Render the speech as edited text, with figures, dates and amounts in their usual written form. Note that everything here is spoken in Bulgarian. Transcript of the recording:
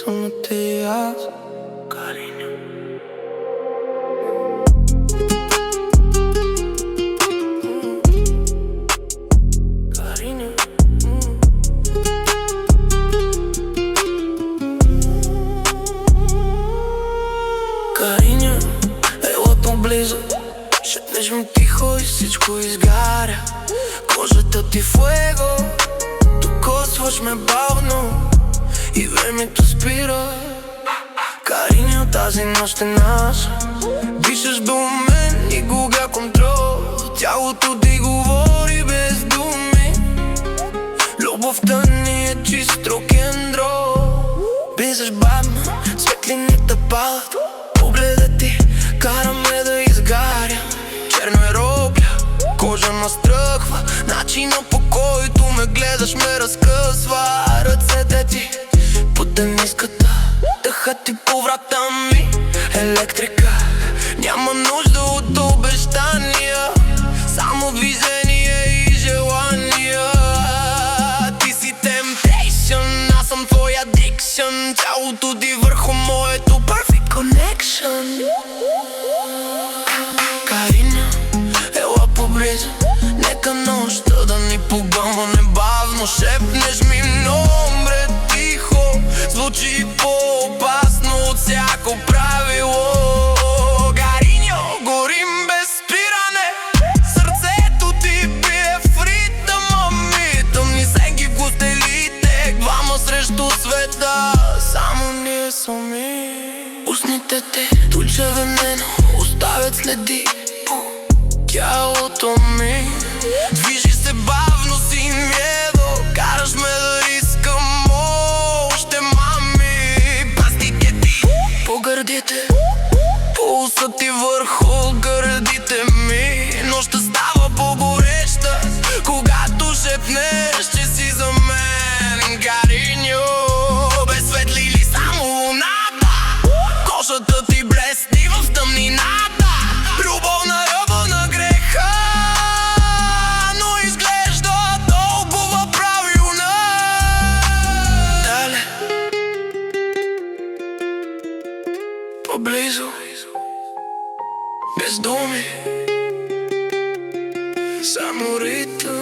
Само ти и аз, Кариня. Кариня. Кариня, ела поблизо. Шепнеш тихо и всичко изгаря. Кожата ти фуего, докосваш ме бавно и времето спира. Кариня, тази нощ е наша. Дишаш до мен и губя контрол. Тялото ти говори без думи. Любовта ни е чист рок-н-рол. Близаш бавно, светлините падат. Погледът ти кара ме да изгаря. Черно е робля, кожа настръхва. Начина по който ме гледаш ме разкъсва. Ръцете ти под тениската, дъхът ти по врата ми. Електрика, няма нужда от обещания, само движение и желания. Ти си temptation, аз съм твой addiction. Тялото ти върху моето perfect connection. Кариня, ела поблизо. Нека нощта да ни погълва небавно. Шепнеш ми номер тихо, звучи по-опасно от всяко правило. Кариньо, горим без спиране. Сърцето ти бие в ритъма ми. Тъмни сенки в костелите, двама срещу света, само ние сами. Устните ти, туча венено, оставят следи по тялото ми. Движи се бавно си мiedo, караш ме да искам още, мами. Пластик е ти по гърдите, пулсът ти върху гърдите ми. Нощта става по-гореща, когато шепнеш, че си за мен. Кариньо, без светлини само луната. Кожата ти блести в тъмнината. Любов на ръба на греха, но изглежда толкова правилна. Дале, поблизо, без думи, само ритъм.